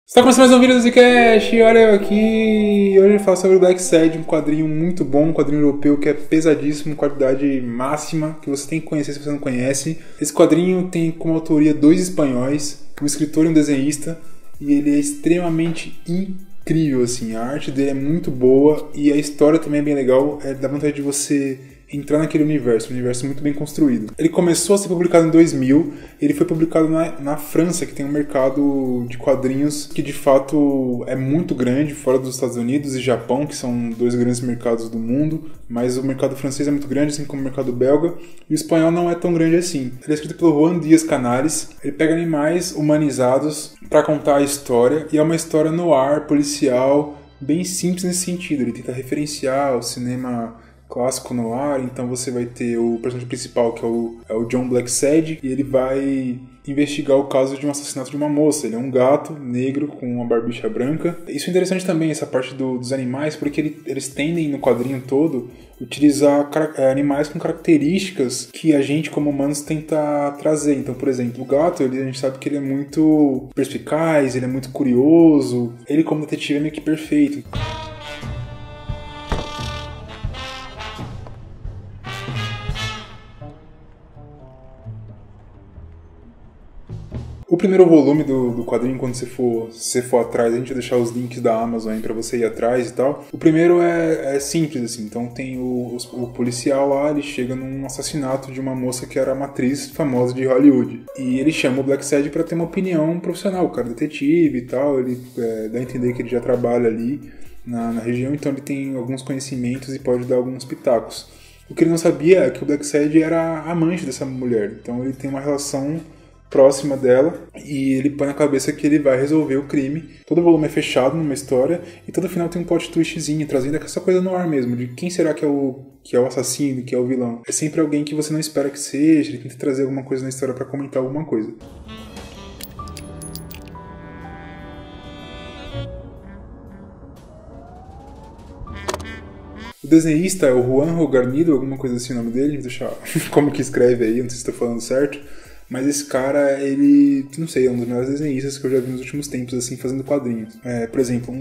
Está começando mais um vídeo do Zcast, olha eu aqui. Hoje eu vou falar sobre o Blacksad, um quadrinho muito bom, um quadrinho europeu que é pesadíssimo, qualidade máxima, que você tem que conhecer se você não conhece. Esse quadrinho tem como autoria dois espanhóis, um escritor e um desenhista, e ele é extremamente incrível, assim. A arte dele é muito boa e a história também é bem legal, dá vontade de você entrar naquele universo, um universo muito bem construído. Ele começou a ser publicado em 2000, ele foi publicado na França, que tem um mercado de quadrinhos que de fato é muito grande, fora dos Estados Unidos e Japão, que são dois grandes mercados do mundo, mas o mercado francês é muito grande, assim como o mercado belga, e o espanhol não é tão grande assim. Ele é escrito pelo Juan Dias Canales, ele pega animais humanizados para contar a história, e é uma história no ar, policial, bem simples nesse sentido. Ele tenta referenciar o cinema clássico no ar, então você vai ter o personagem principal, que é o John Blacksad, e ele vai investigar o caso de um assassinato de uma moça. Ele é um gato negro com uma barbicha branca. Isso é interessante também, essa parte dos animais, porque eles tendem no quadrinho todo utilizar animais com características que a gente como humanos tenta trazer. Então, por exemplo, o gato, a gente sabe que ele é muito perspicaz, ele é muito curioso, ele como detetive é meio que perfeito. O primeiro volume do quadrinho, quando você for atrás, a gente vai deixar os links da Amazon aí pra você ir atrás e tal. O primeiro é simples, assim. Então tem o policial lá, ele chega num assassinato de uma moça que era uma atriz famosa de Hollywood. E ele chama o Blacksad pra ter uma opinião profissional. O cara é detetive e tal, ele dá a entender que ele já trabalha ali na região, então ele tem alguns conhecimentos e pode dar alguns pitacos. O que ele não sabia é que o Blacksad era amante dessa mulher. Então ele tem uma relação próxima dela e ele põe na cabeça que ele vai resolver o crime. Todo volume é fechado numa história e todo final tem um plot twistzinho, trazendo essa coisa no ar mesmo, de quem será que é o assassino, que é o vilão. É sempre alguém que você não espera que seja, ele tenta trazer alguma coisa na história pra comentar alguma coisa. O desenhista é o Juan Garnido, alguma coisa assim o nome dele, deixa como que escreve aí, não sei se estou falando certo. Mas esse cara, ele, não sei, é um dos melhores desenhistas que eu já vi nos últimos tempos, assim, fazendo quadrinhos. Por exemplo,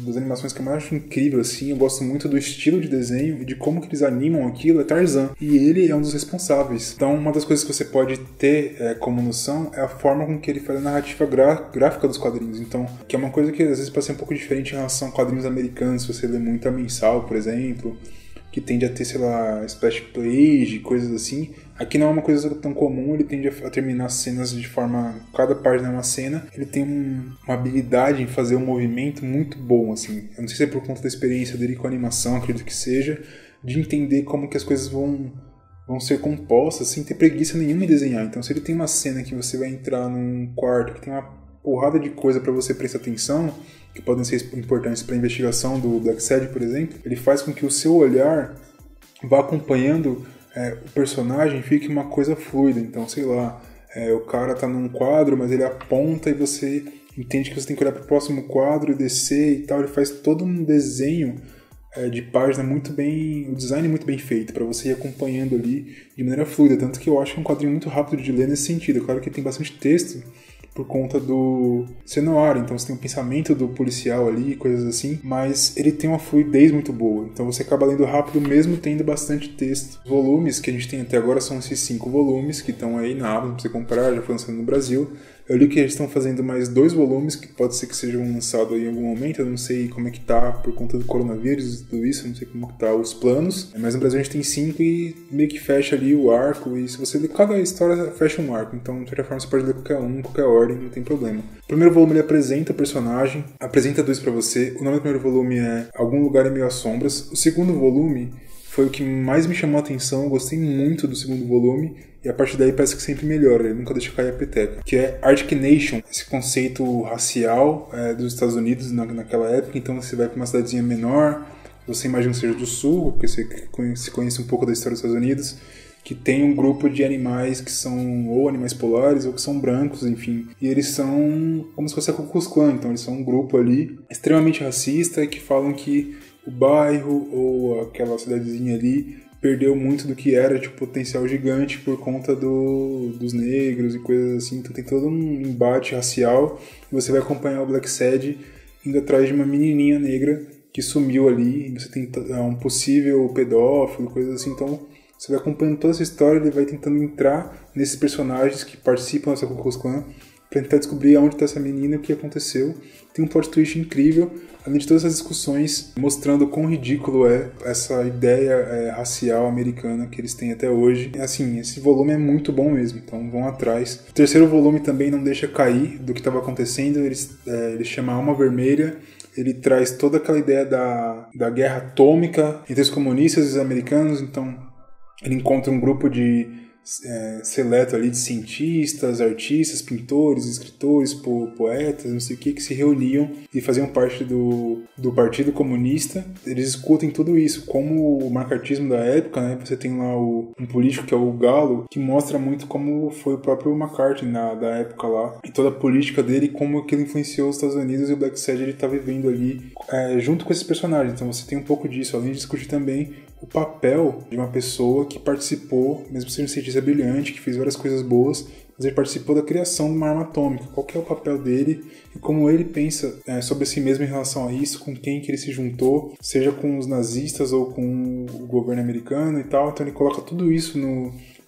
das animações que eu mais acho incrível, assim, eu gosto muito do estilo de desenho e de como que eles animam aquilo, é Tarzan. E ele é um dos responsáveis. Então, uma das coisas que você pode ter como noção é a forma com que ele faz a narrativa gráfica dos quadrinhos. Então, que é uma coisa que às vezes pode ser um pouco diferente em relação a quadrinhos americanos, se você lê muito a mensal, por exemplo, que tende a ter, sei lá, splash page, coisas assim. Aqui não é uma coisa tão comum, ele tende a terminar as cenas de forma... Cada página é uma cena. Ele tem uma habilidade em fazer um movimento muito bom, assim. Eu não sei se é por conta da experiência dele com a animação, acredito que seja, de entender como que as coisas vão ser compostas sem ter preguiça nenhuma em desenhar. Então, se ele tem uma cena que você vai entrar num quarto que tem uma porrada de coisa para você prestar atenção, que podem ser importantes para a investigação do Blacksad, por exemplo, ele faz com que o seu olhar vá acompanhando o personagem, fique uma coisa fluida. Então, sei lá, o cara tá num quadro, mas ele aponta e você entende que você tem que olhar para o próximo quadro e descer e tal. Ele faz todo um desenho de página muito bem, o design muito bem feito, para você ir acompanhando ali de maneira fluida. Tanto que eu acho que é um quadrinho muito rápido de ler nesse sentido. Claro que tem bastante texto, por conta do ser no ar, então você tem um pensamento do policial ali, coisas assim, mas ele tem uma fluidez muito boa, então você acaba lendo rápido mesmo tendo bastante texto. Os volumes que a gente tem até agora são esses 5 volumes que estão aí na Amazon pra você comprar, já foi lançado no Brasil. Eu li que eles estão fazendo mais 2 volumes, que pode ser que sejam lançados em algum momento, eu não sei como é que tá por conta do coronavírus e tudo isso, eu não sei como que tá os planos, mas no Brasil a gente tem 5 e meio que fecha ali o arco, e se você ler cada história, fecha um arco, então de certa forma você pode ler qualquer um, qualquer ordem, não tem problema. O primeiro volume ele apresenta o personagem, apresenta dois pra você, o nome do primeiro volume é Algum Lugar em Meio às Sombras, o segundo volume foi o que mais me chamou a atenção, eu gostei muito do segundo volume, e a partir daí parece que sempre melhora, ele nunca deixa cair a peteca. Que é Arctic Nation, esse conceito racial dos Estados Unidos naquela época. Então você vai para uma cidadezinha menor, você imagina que seja do sul, porque você conhece um pouco da história dos Estados Unidos, que tem um grupo de animais que são ou animais polares ou que são brancos, enfim. E eles são como se fosse a Ku Klux Klan, então eles são um grupo ali extremamente racista que falam que o bairro ou aquela cidadezinha ali perdeu muito do que era, tipo, potencial gigante por conta dos negros e coisas assim. Então tem todo um embate racial. Você vai acompanhar o Black Sad indo atrás de uma menininha negra que sumiu ali. E você tem um possível pedófilo, coisas assim. Então você vai acompanhando toda essa história, ele vai tentando entrar nesses personagens que participam dessa Ku Klux Klan pra tentar descobrir aonde tá essa menina e o que aconteceu. Tem um plot twist incrível, além de todas essas discussões mostrando quão ridículo é essa ideia racial americana que eles têm até hoje. Assim, esse volume é muito bom mesmo, então vão atrás. O terceiro volume também não deixa cair do que estava acontecendo, ele chama Alma Vermelha. Ele traz toda aquela ideia da guerra atômica entre os comunistas e os americanos, então ele encontra um grupo seleto ali de cientistas, artistas, pintores, escritores, poetas, não sei o que se reuniam e faziam parte do Partido Comunista. Eles discutem tudo isso, como o macartismo da época, né? Você tem lá um político que é o Galo, que mostra muito como foi o próprio McCarthy da época lá, e toda a política dele, como aquilo influenciou os Estados Unidos, e o Black Sad ele tá vivendo ali junto com esses personagens. Então você tem um pouco disso, além de discutir também o papel de uma pessoa que participou, mesmo sendo um cientista brilhante, que fez várias coisas boas, mas ele participou da criação de uma arma atômica. Qual que é o papel dele e como ele pensa sobre si mesmo em relação a isso, com quem que ele se juntou, seja com os nazistas ou com o governo americano e tal. Então ele coloca tudo isso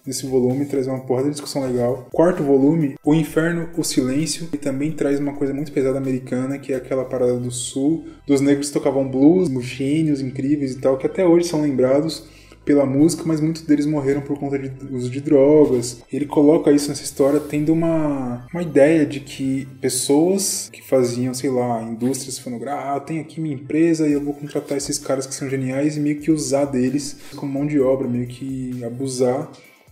nesse volume, traz uma porrada de discussão legal. Quarto volume, O Inferno, o Silêncio, e também traz uma coisa muito pesada americana, que é aquela parada do sul, dos negros que tocavam blues, gênios incríveis e tal, que até hoje são lembrados pela música, mas muitos deles morreram por conta de uso de drogas. Ele coloca isso nessa história tendo uma ideia de que pessoas que faziam, sei lá, indústrias fonográficas, eu tenho aqui minha empresa e eu vou contratar esses caras que são geniais e meio que usar deles como mão de obra, meio que abusar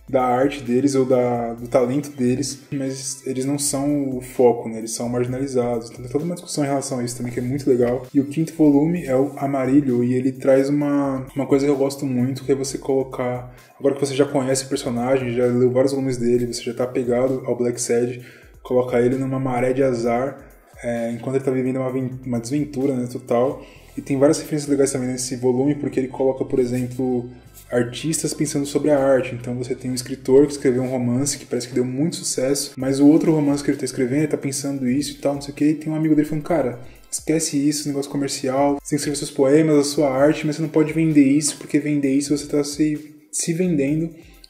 da arte deles ou do talento deles, mas eles não são o foco, né? Eles são marginalizados. Então tem toda uma discussão em relação a isso também que é muito legal. E o quinto volume é o Amarillo, e ele traz uma coisa que eu gosto muito, que é você colocar, agora que você já conhece o personagem, já leu vários volumes dele, você já tá apegado ao Black Sad, colocar ele numa maré de azar, enquanto ele tá vivendo uma desventura, né, total. E tem várias referências legais também nesse volume, porque ele coloca, por exemplo, artistas pensando sobre a arte. Então você tem um escritor que escreveu um romance que parece que deu muito sucesso, mas o outro romance que ele tá escrevendo, ele tá pensando isso e tal, não sei o que, e tem um amigo dele falando, cara, esquece isso, negócio comercial, você tem que escrever seus poemas, a sua arte, mas você não pode vender isso, porque vender isso você tá se vendendo,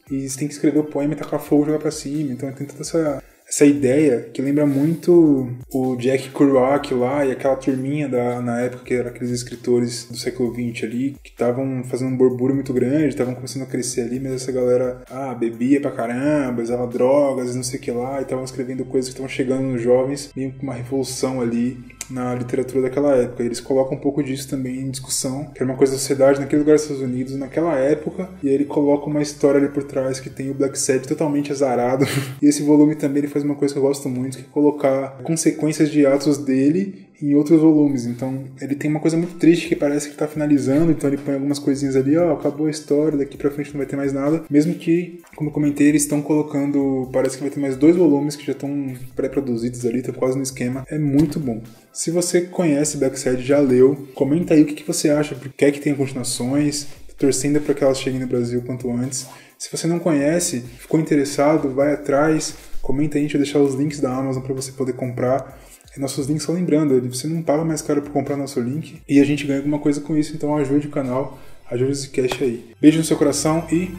e você tem que escrever o poema e tacar fogo e jogar pra cima. Então tem toda essa ideia que lembra muito o Jack Kerouac lá e aquela turminha na época que eram aqueles escritores do século XX ali, que estavam fazendo um borbulho muito grande, estavam começando a crescer ali, mas essa galera bebia pra caramba, usava drogas e não sei o que lá, e estavam escrevendo coisas que estavam chegando nos jovens, meio que uma revolução ali na literatura daquela época. Eles colocam um pouco disso também em discussão, que era uma coisa da sociedade naquele lugar dos Estados Unidos naquela época, e aí ele coloca uma história ali por trás que tem o Black Sad totalmente azarado. E esse volume também ele faz uma coisa que eu gosto muito, que é colocar consequências de atos dele em outros volumes. Então ele tem uma coisa muito triste que parece que tá finalizando, então ele põe algumas coisinhas ali, acabou a história, daqui pra frente não vai ter mais nada, mesmo que, como eu comentei, eles estão colocando, parece que vai ter mais 2 volumes que já estão pré-produzidos ali, estão quase no esquema. É muito bom. Se você conhece Black Sad, já leu, comenta aí o que você acha, quer que tenha continuações, torcendo para que elas cheguem no Brasil quanto antes. Se você não conhece, ficou interessado, vai atrás, comenta aí, a gente vai deixar os links da Amazon para você poder comprar. E nossos links, só lembrando, você não paga mais caro por comprar nosso link e a gente ganha alguma coisa com isso, então ajude o canal, ajude o Zcast aí. Beijo no seu coração e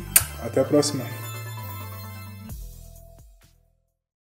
até a próxima!